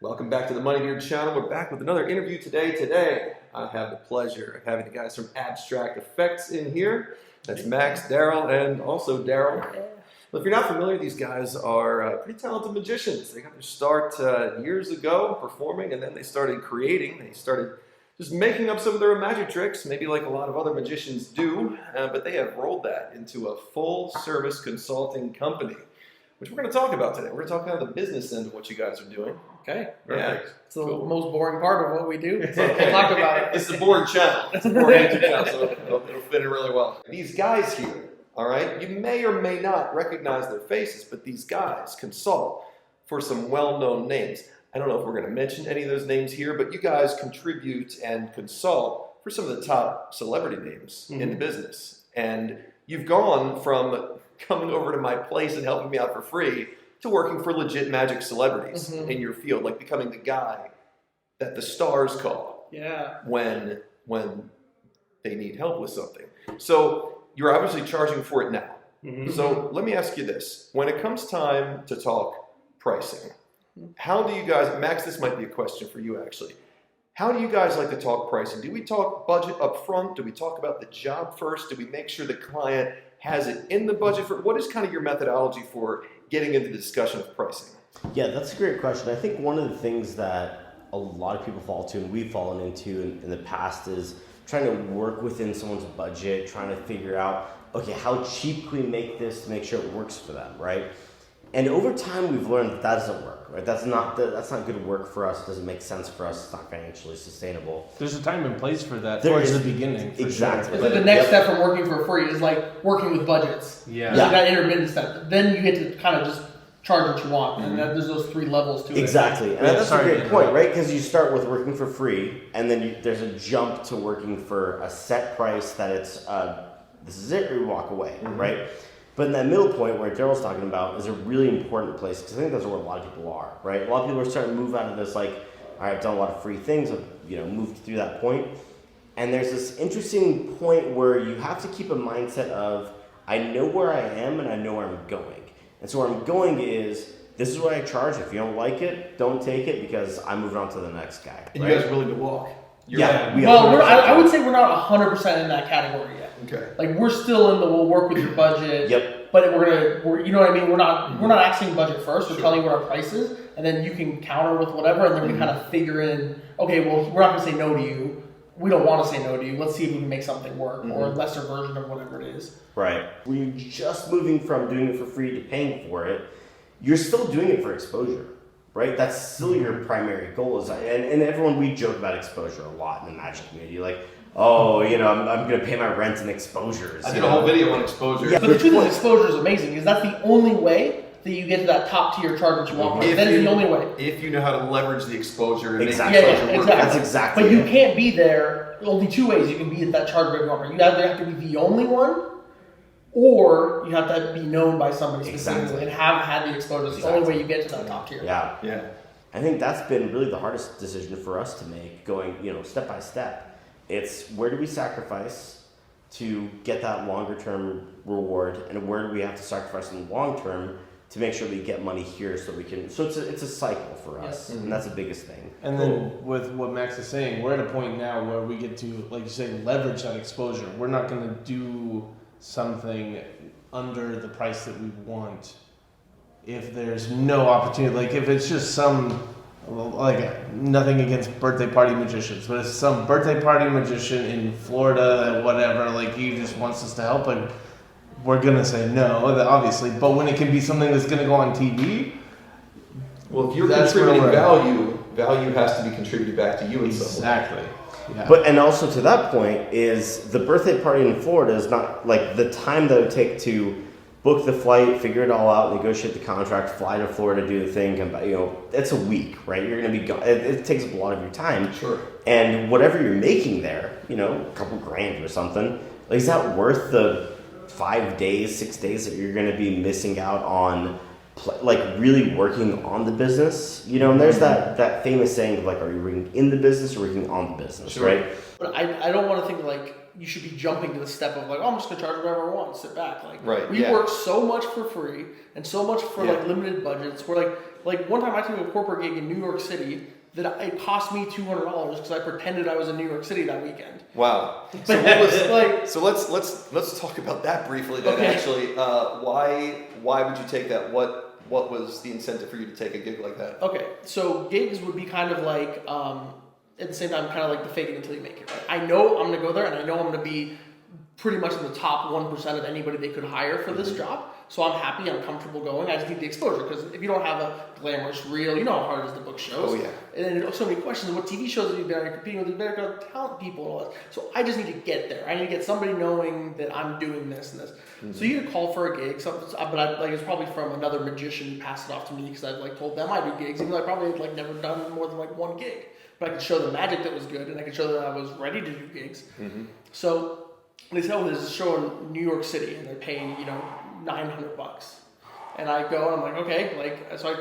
Welcome back to the Moneybeard channel. We're back with another interview today. Today, I have the pleasure of having the guys from Abstract Effects in here. That's Max, Daryl, and also Daryl. Well, if you're not familiar, these guys are pretty talented magicians. They got their start years ago performing, and then they started creating. They started just making up some of their own magic tricks, maybe like a lot of other magicians do, but they have rolled that into a full-service consulting company, which we're going to talk about today. We're going to talk about the business end of what you guys are doing. Okay, perfect. Yeah. It's the most boring part of what we do. So we'll talk about it. It's the boring channel. It's the boring YouTube channel, so it'll fit in really well. These guys here, all right, you may or may not recognize their faces, but these guys consult for some well-known names. I don't know if we're going to mention any of those names here, but you guys contribute and consult for some of the top celebrity names in the business. And you've gone from coming over to my place and helping me out for free to working for legit magic celebrities in your field, like becoming the guy that the stars call when they need help with something. So you're obviously charging for it now. So let me ask you this. When it comes time to talk pricing, how do you guys, Max, this might be a question for you actually. How do you guys like to talk pricing? Do we talk budget up front? Do we talk about the job first? Do we make sure the client has it in the budget? What is kind of your methodology for getting into the discussion of pricing? Yeah, that's a great question. I think one of the things that a lot of people fall to, and we've fallen into in the past, is trying to work within someone's budget, trying to figure out, okay, how cheap can we make this to make sure it works for them, right? And over time, we've learned that doesn't work, right? That's not good work for us. It doesn't make sense for us. It's not financially sustainable. There's a time and place for that. There towards is the beginning. Exactly. Sure. It's like the next step from working for free is like working with budgets. Yeah. It's like that intermittent step. Then you get to kind of just charge what you want, and then there's those 3 levels to it. Exactly, and that's a great point, right? Because you start with working for free, and then there's a jump to working for a set price that it's this is it, or you walk away, right? But in that middle point where Daryl's talking about is a really important place, because I think that's where a lot of people are, right? A lot of people are starting to move out of this, like, all right, I've done a lot of free things, I've moved through that point, and there's this interesting point where you have to keep a mindset of, I know where I am and I know where I'm going. And so where I'm going is, this is what I charge. If you don't like it, don't take it, because I'm moving on to the next guy. And right? you guys are willing to walk? I would say we're not 100% in that category yet. Okay. Like we're still in the we'll work with your budget. Yep. But we're you know what I mean? We're not asking budget first. We're telling you what our price is, and then you can counter with whatever, and then we kind of figure in. Okay, well we're not going to say no to you. We don't want to say no to you. Let's see if we can make something work, or a lesser version of whatever it is. Right. When you're just moving from doing it for free to paying for it, you're still doing it for exposure, right? That's still your primary goal. And everyone, we joke about exposure a lot in the magic community. Like, oh, I'm going to pay my rent in exposures. I did a whole video on exposure. Yeah, but the truth is, exposure is amazing, because that's the only way that you get to that top tier charge that you want. That is the only way. If you know how to leverage the exposure and exactly. make the exposure work. That's exactly. But you can't be there. Only 2 ways you can be at that charge rate you want. You either have to be the only one, or you have to be known by somebody specifically and have had the exposure. It's the only way you get to that top tier. Yeah. I think that's been really the hardest decision for us to make, going step by step. It's where do we sacrifice to get that longer term reward, and where do we have to sacrifice in the long term to make sure we get money here so we can. So it's a cycle for us, and that's the biggest thing. And then with what Max is saying, we're at a point now where we get to, like you say, leverage that exposure. We're not going to do something under the price that we want if there's no opportunity. Like if it's just nothing against birthday party magicians, but if some birthday party magician in Florida, whatever, like he just wants us to help him, we're going to say no, obviously. But when it can be something that's going to go on TV, well, if you're contributing value has to be contributed back to you in some way. Exactly. Yeah. And also to that point is the birthday party in Florida is not like the time that it would take to book the flight, figure it all out, negotiate the contract, fly to Florida, do the thing, come back. It's a week, right? You're going to be gone. It takes up a lot of your time. Sure. And whatever you're making there, a couple grand or something, like, is that worth the 5 days, 6 days that you're going to be missing out on, really working on the business? And there's that famous saying of, like, are you working in the business or working on the business, right? But I don't want to think like you should be jumping to the step of like, oh, I'm just gonna charge whatever I want, sit back. Like, we work so much for free and so much for like limited budgets. We're like, like one time I took a corporate gig in New York City that it cost me $200 because I pretended I was in New York City that weekend. Wow. But So what was like, so let's talk about that briefly then. Okay. Actually, why would you take that? What was the incentive for you to take a gig like that? okay, so gigs would be kind of like, at the same time, kind of like the fake it until you make it. Right? I know I'm gonna go there, and I know I'm gonna be pretty much in the top 1% of anybody they could hire for this job. So I'm happy, I'm comfortable going. I just need the exposure because if you don't have a glamorous reel, you know how hard it is to book shows. Oh, yeah. And then so many questions. What TV shows have you been on? You're competing with these better talent people and all that. So I just need to get there. I need to get somebody knowing that I'm doing this and this. So you get a call for a gig. But it's probably from another magician who passed it off to me because I've like told them I do gigs, even though I probably had like never done more than like one gig. But I could show the magic that was good, and I could show that I was ready to do gigs. So they said, "Oh, there's a show in New York City, and they're paying $900." And I go, and I'm like, okay,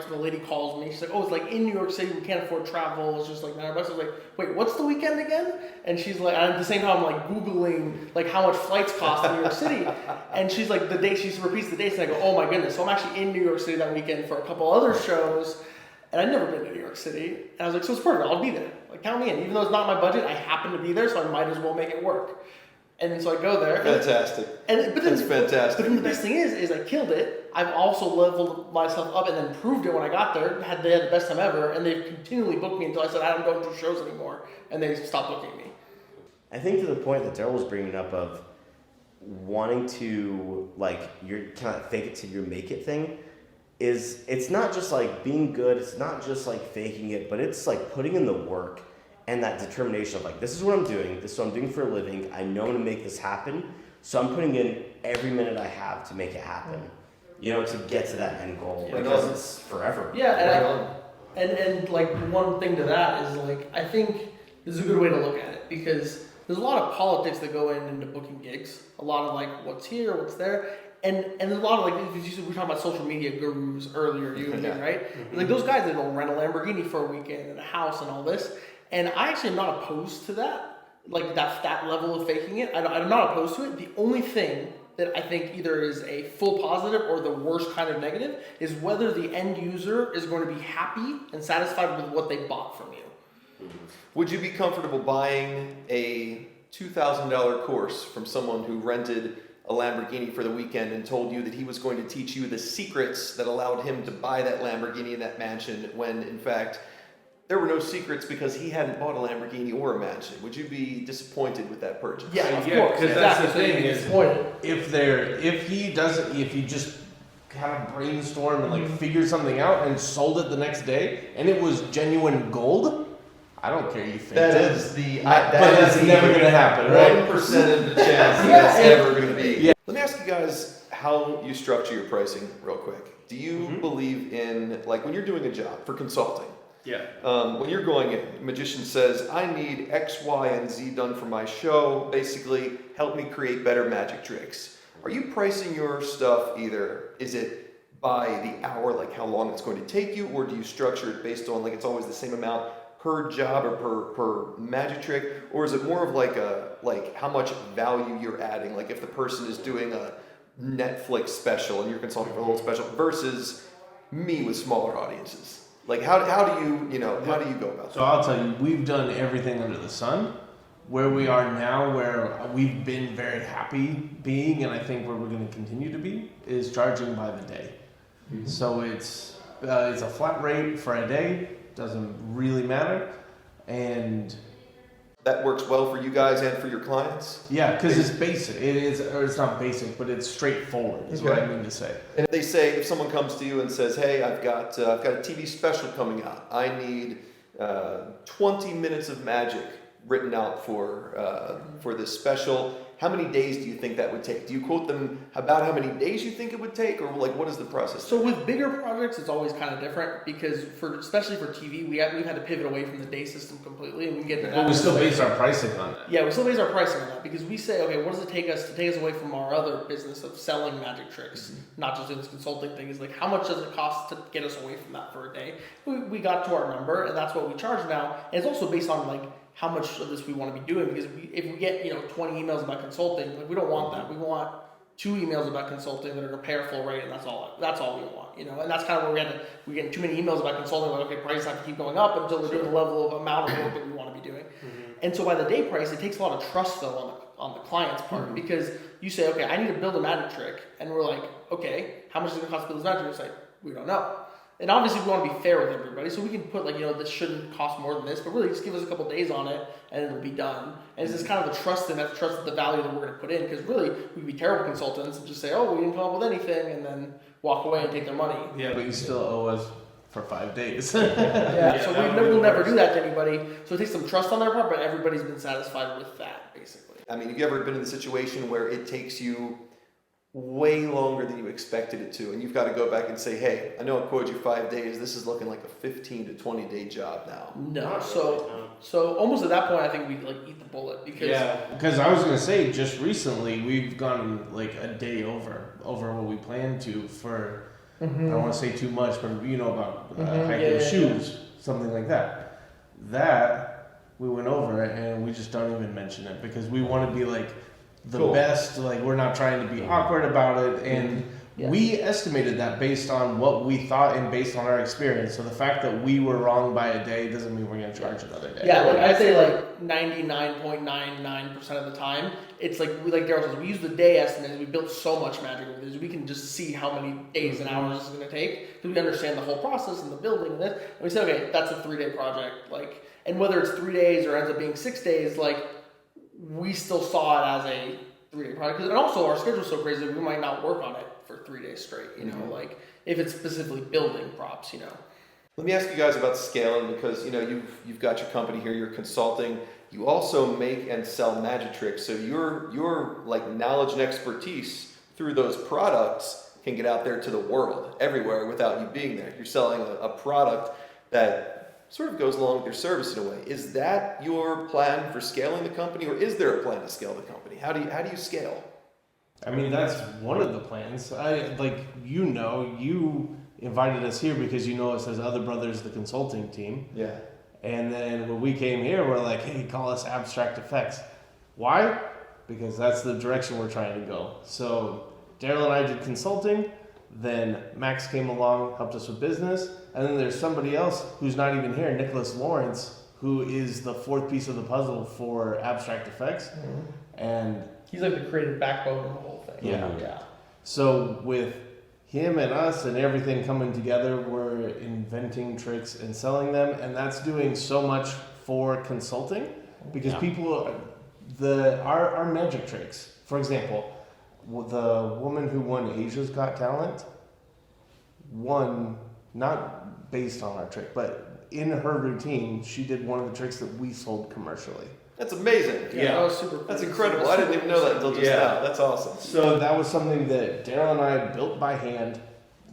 the lady calls me. She's like, oh, it's like in New York City, we can't afford travel. It's just like $900. I was like, wait, what's the weekend again? And she's like, and at the same time, I'm like Googling like how much flights cost in New York City. And she's like, the date, she repeats the dates, and I go, oh my goodness. So I'm actually in New York City that weekend for a couple other shows. And I'd never been to New York City. And I was like, so it's perfect, I'll be there. Like, count me in. Even though it's not my budget, I happen to be there, so I might as well make it work. And then so I go there. Fantastic. That's fantastic. But then the best thing is I killed it. I've also leveled myself up and then proved it when I got there. They had the best time ever, and they've continually booked me until I said I don't go to shows anymore, and they stopped booking me. I think to the point that Daryl was bringing up of wanting to, like, you're kind of fake it till you make it thing, is it's not just like being good, it's not just like faking it, but it's like putting in the work and that determination of like, this is what I'm doing, this is what I'm doing for a living, I know I'm gonna make this happen, so I'm putting in every minute I have to make it happen, to get to that end goal, because it's forever. Yeah, and like one thing to that is like, I think this is a good way to look at it, because there's a lot of politics that go into booking gigs, a lot of like what's here, what's there. And there's a lot of like, we were talking about social media gurus earlier, you and me, right? Like those guys that will rent a Lamborghini for a weekend and a house and all this. And I actually am not opposed to that, like that level of faking it. I'm not opposed to it. The only thing that I think either is a full positive or the worst kind of negative is whether the end user is going to be happy and satisfied with what they bought from you. Would you be comfortable buying a $2,000 course from someone who rented a Lamborghini for the weekend and told you that he was going to teach you the secrets that allowed him to buy that Lamborghini in that mansion, when in fact there were no secrets because he hadn't bought a Lamborghini or a mansion? Would you be disappointed with that purchase? Yeah, of course. Because that's the thing is, disappointed. if he just kind of brainstormed and like figured something out and sold it the next day and it was genuine gold, I don't care you think That it. is the But that's never gonna happen, right? 1% of the chance that's ever going to be. Yeah. Let me ask you guys how you structure your pricing real quick. Do you believe in, like, when you're doing a job for consulting? Yeah. When you're going in, a magician says, I need X, Y, and Z done for my show. Basically, help me create better magic tricks. Are you pricing your stuff either, is it by the hour, like how long it's going to take you, or do you structure it based on, like, it's always the same amount per job or per magic trick, or is it more of like how much value you're adding? Like if the person is doing a Netflix special and you're consulting for a little special versus me with smaller audiences. Like how do you go about that? So I'll tell you, we've done everything under the sun. Where we are now, where we've been very happy being, and I think where we're going to continue to be, is charging by the day. So it's a flat rate for a day. Doesn't really matter, and That works well for you guys and for your clients? yeah, because it's basic. It is, or it's not basic, but it's straightforward. Is what I mean to say. And they say, if someone comes to you and says, "Hey, I've got a TV special coming out. I need 20 minutes of magic written out for this special." How many days do you think that would take? Do you quote them about how many days you think it would take, or like what is the process? So with bigger projects, it's always kind of different because especially for TV, we've had to pivot away from the day system completely, and we get to that. But we still base our pricing on that. Yeah, we still base our pricing on that because we say, okay, what does it take us away from our other business of selling magic tricks, not just doing this consulting thing? Is like, how much does it cost to get us away from that for a day? We got to our number, and that's what we charge now. And it's also based on like how much of this we want to be doing, because if we get 20 emails about consulting, like we don't want that. We want 2 emails about consulting that are going to pay our full rate, and that's all we want, you know. And that's kind of where we're getting too many emails about consulting. Like, okay, prices have to keep going up until we're doing the level of amount of work that we want to be doing. And so by the day price, it takes a lot of trust though on the client's part, because you say, okay, I need to build a magic trick, and we're like, okay, how much is it going to cost to build this magic trick? It's like, we don't know. And obviously we want to be fair with everybody, so we can put like, you know, this shouldn't cost more than this, but really just give us a couple days on it and it'll be done. And it's just kind of the trust in that, trust the value that we're going to put in, because really we could be terrible consultants and just say, oh, we didn't come up with anything, and then walk away and take their money. Yeah, but you still owe us for 5 days. So we'll never do that to anybody. So it takes some trust on their part, but everybody's been satisfied with that, basically. I mean, have you ever been in the situation where it takes you way longer than you expected it to, and you've got to go back and say, hey, I know I quoted you 5 days, this is looking like a 15 to 20 day job now? No. So almost at that point, I think we like eat the bullet, because I was gonna say, just recently we've gone like a day over what we planned to for, I don't want to say too much, but you know about high heel shoes, something like that. That we went over it, and we just don't even mention it, because we want to be like the best, like we're not trying to be awkward about it, and we estimated that based on what we thought and based on our experience. So the fact that we were wrong by a day doesn't mean we're going to charge another day. Yeah, like I'd say like 99.99% of the time, it's like Daryl says, we use the day estimates. We built so much magic with this, we can just see how many days and hours this is going to take, because we understand the whole process and the building and this. And we say, okay, that's a 3-day project. Like, and whether it's 3 days or ends up being 6 days, like, we still saw it as a 3-day project. And also our schedule's so crazy that we might not work on it for 3 days straight, you know, like if it's specifically building props, you know. Let me ask you guys about scaling, because you know you've got your company here, you're consulting, you also make and sell magic tricks, so your like knowledge and expertise through those products can get out there to the world everywhere without you being there. You're selling a product that sort of goes along with your service in a way. Is that your plan for scaling the company, or is there a plan to scale the company? How do you scale? I mean, that's one of the plans. You invited us here because you know us as Other Brothers, the consulting team. Yeah. And then when we came here, we're like, hey, call us Abstract Effects. Why? Because that's the direction we're trying to go. So Daryl and I did consulting. Then Max came along, helped us with business. And then there's somebody else who's not even here, Nicholas Lawrence, who is the 4th piece of the puzzle for Abstract Effects. And he's like the creative backbone of the whole thing. Yeah. So with him and us and everything coming together, we're inventing tricks and selling them, and that's doing so much for consulting, because people, our magic tricks, for example, the woman who won Asia's Got Talent won not based on our trick, but in her routine, she did one of the tricks that we sold commercially. That's amazing. That was super cool. That's incredible. I didn't even know that until just now. That's awesome. So that was something that Daryl and I built by hand.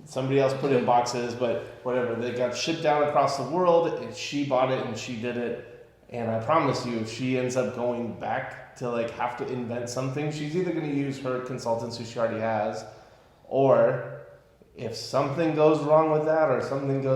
Somebody else put in boxes, but whatever. They got shipped down across the world, and she bought it and she did it. And I promise you, if she ends up going back to like have to invent something, she's either going to use her consultants who she already has, or if something goes wrong with that, or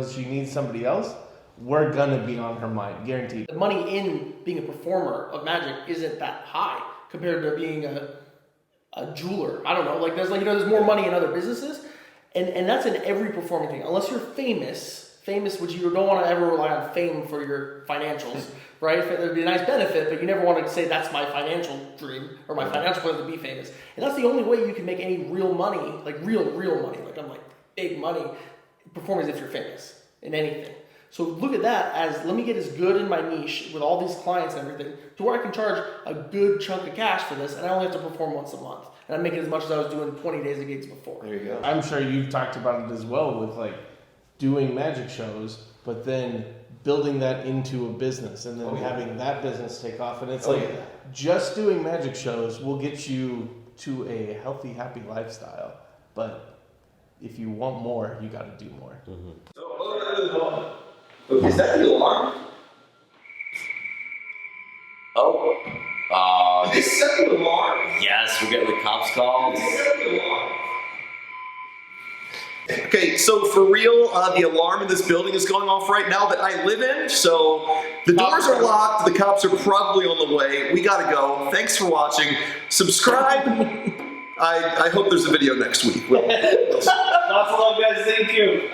she needs somebody else, we're gonna be on her mind, guaranteed. The money in being a performer of magic isn't that high compared to being a jeweler. I don't know, like there's more money in other businesses, and that's in every performing thing. Unless you're famous, which you don't want to ever rely on fame for your financials, right? It'd be a nice benefit, but you never want to say that's my financial dream or my financial plan to be famous. And that's the only way you can make any real money, like real money, like I'm like big money, performing as if you're famous in anything. So look at that as, let me get as good in my niche with all these clients and everything to where I can charge a good chunk of cash for this, and I only have to perform once a month. And I'm making as much as I was doing 20 days of gigs before. There you go. I'm sure you've talked about it as well with like doing magic shows, but then building that into a business and then having that business take off. And it's just doing magic shows will get you to a healthy, happy lifestyle. But if you want more, you got to do more. Okay, is that the alarm? Is that the alarm? Yes, we're getting the cops called. Okay, so for real, the alarm in this building is going off right now that I live in, so the doors are locked, the cops are probably on the way. We gotta go. Thanks for watching. Subscribe. I hope there's a video next week. Lots of love, guys. Thank you.